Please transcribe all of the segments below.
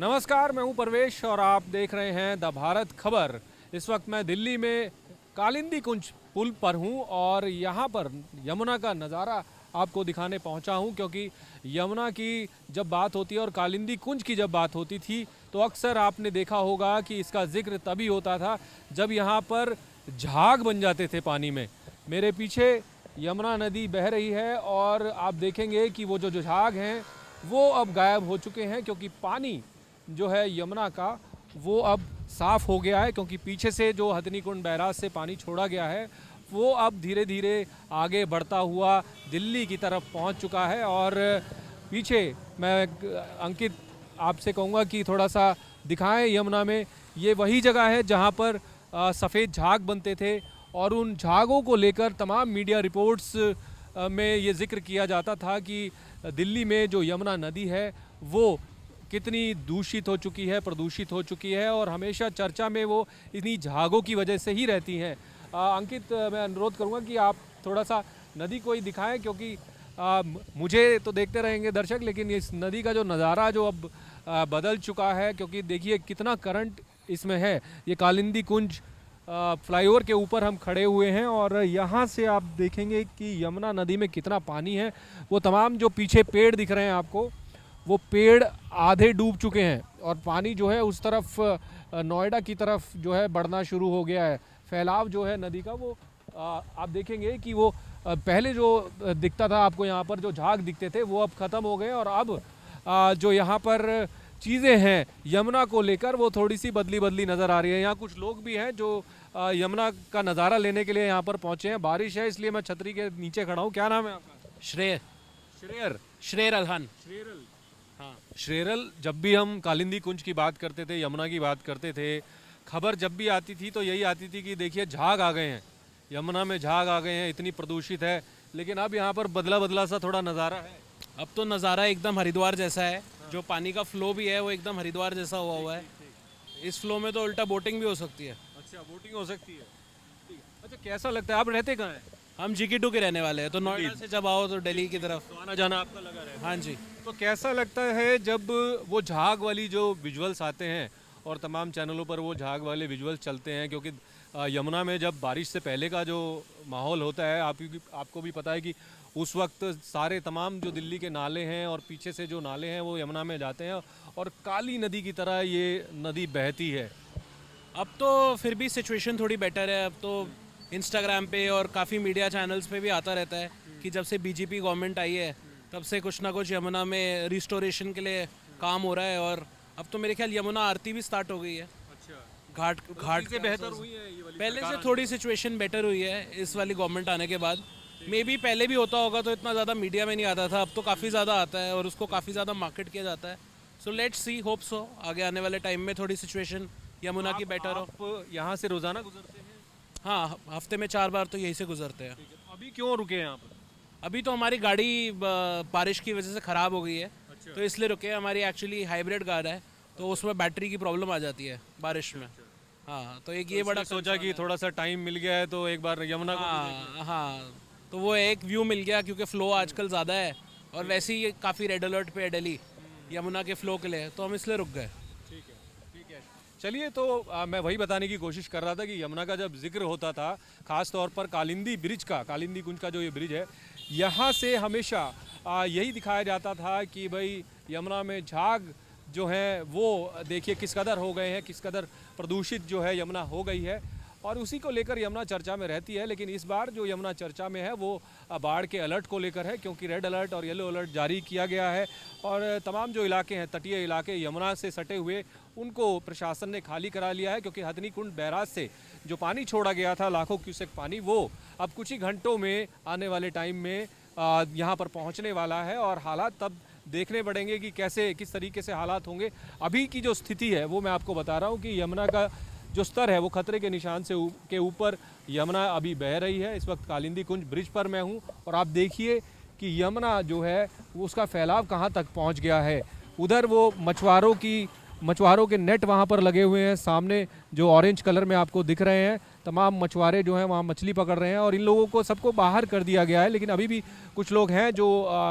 नमस्कार, मैं हूं परवेश और आप देख रहे हैं द भारत खबर। इस वक्त मैं दिल्ली में कालिंदी कुंज पुल पर हूं और यहां पर यमुना का नज़ारा आपको दिखाने पहुंचा हूं, क्योंकि यमुना की जब बात होती है और कालिंदी कुंज की जब बात होती थी तो अक्सर आपने देखा होगा कि इसका जिक्र तभी होता था जब यहां पर झाग बन जाते थे पानी में। मेरे पीछे यमुना नदी बह रही है और आप देखेंगे कि वो जो झाग हैं वो अब गायब हो चुके हैं, क्योंकि पानी जो है यमुना का वो अब साफ़ हो गया है, क्योंकि पीछे से जो हथनी कुंड बैराज से पानी छोड़ा गया है वो अब धीरे धीरे आगे बढ़ता हुआ दिल्ली की तरफ पहुंच चुका है। और पीछे मैं अंकित आपसे कहूँगा कि थोड़ा सा दिखाएं, यमुना में ये वही जगह है जहां पर सफ़ेद झाग बनते थे और उन झागों को लेकर तमाम मीडिया रिपोर्ट्स में ये जिक्र किया जाता था कि दिल्ली में जो यमुना नदी है वो कितनी दूषित हो चुकी है, प्रदूषित हो चुकी है और हमेशा चर्चा में वो इन्हीं झागों की वजह से ही रहती हैं। अंकित, मैं अनुरोध करूंगा कि आप थोड़ा सा नदी को ही दिखाएं, क्योंकि मुझे तो देखते रहेंगे दर्शक, लेकिन इस नदी का जो नज़ारा जो अब बदल चुका है, क्योंकि देखिए कितना करंट इसमें है। ये कालिंदी कुंज फ्लाईओवर के ऊपर हम खड़े हुए हैं और यहाँ से आप देखेंगे कि यमुना नदी में कितना पानी है। वो तमाम जो पीछे पेड़ दिख रहे हैं आपको, वो पेड़ आधे डूब चुके हैं और पानी जो है उस तरफ नोएडा की तरफ जो है बढ़ना शुरू हो गया है। फैलाव जो है नदी का वो आप देखेंगे कि वो पहले जो दिखता था आपको, यहाँ पर जो झाग दिखते थे वो अब ख़त्म हो गए और अब जो यहाँ पर चीज़ें हैं यमुना को लेकर वो थोड़ी सी बदली बदली नज़र आ रही है। यहाँ कुछ लोग भी हैं जो यमुना का नज़ारा लेने के लिए यहाँ पर पहुँचे हैं। बारिश है इसलिए मैं छतरी के नीचे खड़ा हूँ। क्या नाम है आपका? श्रेयर अलहान। हाँ, श्रेरल, जब भी हम कालिंदी कुंज की बात करते थे, यमुना की बात करते थे, खबर जब भी आती थी तो यही आती थी कि देखिए झाग आ गए हैं, यमुना में झाग आ गए हैं, इतनी प्रदूषित है। लेकिन अब यहाँ पर बदला बदला सा थोड़ा नज़ारा है। अब तो नज़ारा एकदम हरिद्वार जैसा है। जो पानी का फ्लो भी है वो एकदम हरिद्वार जैसा हुआ है। इस फ्लो में तो उल्टा बोटिंग भी हो सकती है। अच्छा, बोटिंग हो सकती है। ठीक है। अच्छा, कैसा लगता है? आप रहते कहाँ हैं? हम GK2 के रहने वाले हैं, तो नोएडा से जब आओ तो दिल्ली की तरफ तो आना जाना आपका लगा रहता है। हाँ जी। तो कैसा लगता है जब वो झाग वाली जो विजुअल्स आते हैं और तमाम चैनलों पर वो झाग वाले विजुअल्स चलते हैं, क्योंकि यमुना में जब बारिश से पहले का जो माहौल होता है आपको भी पता है कि उस वक्त सारे तमाम जो दिल्ली के नाले हैं और पीछे से जो नाले हैं वो यमुना में जाते हैं और काली नदी की तरह ये नदी बहती है। अब तो फिर भी सिचुएशन थोड़ी बेटर है। अब तो इंस्टाग्राम पे और काफ़ी मीडिया चैनल्स पे भी आता रहता है कि जब से BJP गवर्नमेंट आई है तब से कुछ ना कुछ यमुना में रिस्टोरेशन के लिए काम हो रहा है। और अब तो मेरे ख्याल यमुना आरती भी स्टार्ट हो गई है। अच्छा, घाट से बेहतर हुई है ये वाली? पहले से थोड़ी सिचुएशन बेटर हुई है इस वाली गवर्नमेंट आने के बाद। मे बी पहले भी होता होगा तो इतना ज़्यादा मीडिया में नहीं आता था, अब तो काफ़ी ज़्यादा आता है और उसको काफ़ी ज़्यादा मार्केट किया जाता है। So let's see, hope so आगे आने वाले टाइम में थोड़ी सिचुएशन यमुना की बेटर हो। आप यहाँ से रोज़ाना गुजरते हैं? हाँ, हफ्ते में 4 बार तो यहीं से गुजरते हैं। अभी क्यों रुके हैं यहाँ पर? अभी तो हमारी गाड़ी बारिश की वजह से ख़राब हो गई है। अच्छा। तो इसलिए रुके हैं। हमारी एक्चुअली हाइब्रिड कार है तो उसमें बैटरी की प्रॉब्लम आ जाती है बारिश में। हाँ, तो एक ये बड़ा सोचा कि थोड़ा सा टाइम मिल गया है तो एक बार यमुना को हाँ, तो वो एक व्यू मिल गया, क्योंकि फ़्लो आजकल ज़्यादा है और वैसे ही काफ़ी रेड अलर्ट पे है दिल्ली यमुना के फ़्लो के लिए, तो हम इसलिए रुक गए। ठीक है। चलिए, तो मैं वही बताने की कोशिश कर रहा था कि यमुना का जब जिक्र होता था, ख़ास तौर पर कालिंदी ब्रिज का, कालिंदी कुंज का जो ये ब्रिज है, यहाँ से हमेशा यही दिखाया जाता था कि भाई यमुना में झाग जो है वो देखिए किस कदर हो गए हैं, किस कदर प्रदूषित जो है यमुना हो गई है और उसी को लेकर यमुना चर्चा में रहती है। लेकिन इस बार जो यमुना चर्चा में है वो बाढ़ के अलर्ट को लेकर है, क्योंकि रेड अलर्ट और येलो अलर्ट जारी किया गया है और तमाम जो इलाके हैं, तटीय इलाके यमुना से सटे हुए, उनको प्रशासन ने खाली करा लिया है, क्योंकि हथनी कुंड बैराज से जो पानी छोड़ा गया था, लाखों क्यूसेक पानी, वो अब कुछ ही घंटों में आने वाले टाइम में यहाँ पर पहुँचने वाला है और हालात तब देखने पड़ेंगे कि कैसे किस तरीके से हालात होंगे। अभी की जो स्थिति है वो मैं आपको बता रहा हूँ कि यमुना का जो स्तर है वो खतरे के निशान से के ऊपर यमुना अभी बह रही है। इस वक्त कालिंदी कुंज ब्रिज पर मैं हूँ और आप देखिए कि यमुना जो है वो उसका फैलाव कहाँ तक पहुँच गया है। उधर वो मछुआरों के नेट वहाँ पर लगे हुए हैं, सामने जो ऑरेंज कलर में आपको दिख रहे हैं, तमाम मछुआरे जो हैं वहाँ मछली पकड़ रहे हैं और इन लोगों को सबको बाहर कर दिया गया है। लेकिन अभी भी कुछ लोग हैं जो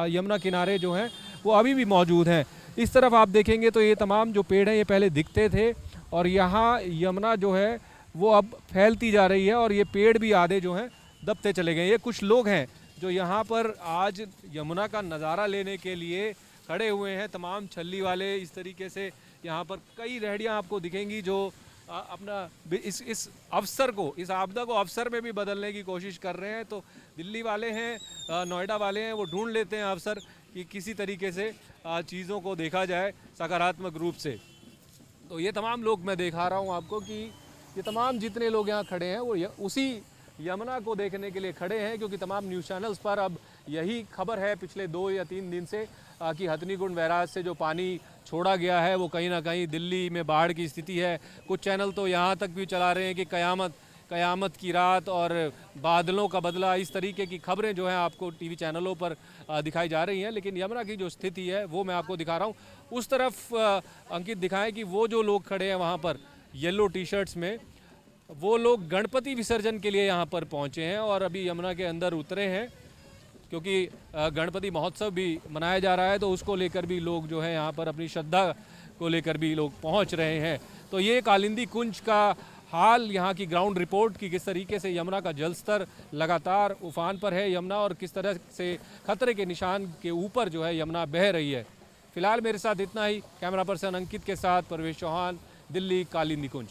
यमुना किनारे जो हैं वो अभी भी मौजूद हैं। इस तरफ आप देखेंगे तो ये तमाम जो पेड़ हैं ये पहले दिखते थे और यहाँ यमुना जो है वो अब फैलती जा रही है और ये पेड़ भी आधे जो हैं दबते चले गए। ये कुछ लोग हैं जो यहाँ पर आज यमुना का नज़ारा लेने के लिए खड़े हुए हैं, तमाम छल्ली वाले। इस तरीके से यहाँ पर कई रेहड़ियाँ आपको दिखेंगी जो अपना इस अवसर को, इस आपदा को अवसर में भी बदलने की कोशिश कर रहे हैं। तो दिल्ली वाले हैं, नोएडा वाले हैं, वो ढूंढ लेते हैं अवसर कि किसी तरीके से चीज़ों को देखा जाए सकारात्मक रूप से। तो ये तमाम लोग मैं दिखा रहा हूँ आपको कि ये तमाम जितने लोग यहाँ खड़े हैं वो उसी यमुना को देखने के लिए खड़े हैं, क्योंकि तमाम न्यूज़ चैनल्स पर अब यही खबर है पिछले 2 या 3 दिन से कि हथनीकुंड बैराज से जो पानी छोड़ा गया है वो कहीं ना कहीं दिल्ली में बाढ़ की स्थिति है। कुछ चैनल तो यहाँ तक भी चला रहे हैं कि कयामत की रात और बादलों का बदला, इस तरीके की खबरें जो हैं आपको टीवी चैनलों पर दिखाई जा रही हैं। लेकिन यमुना की जो स्थिति है वो मैं आपको दिखा रहा हूँ। उस तरफ अंकित दिखाएं कि वो जो लोग खड़े हैं वहाँ पर येलो टी शर्ट्स में, वो लोग गणपति विसर्जन के लिए यहाँ पर पहुँचे हैं और अभी यमुना के अंदर उतरे हैं, क्योंकि गणपति महोत्सव भी मनाया जा रहा है। तो उसको लेकर भी लोग जो है यहाँ पर अपनी श्रद्धा को लेकर भी लोग पहुँच रहे हैं। तो ये कालिंदी कुंज का हाल, यहाँ की ग्राउंड रिपोर्ट कि किस तरीके से यमुना का जल स्तर लगातार उफान पर है यमुना, और किस तरह से खतरे के निशान के ऊपर जो है यमुना बह रही है। फिलहाल मेरे साथ इतना ही। कैमरा पर्सन अंकित के साथ परवेश चौहान, दिल्ली, कालिंदी कुंज।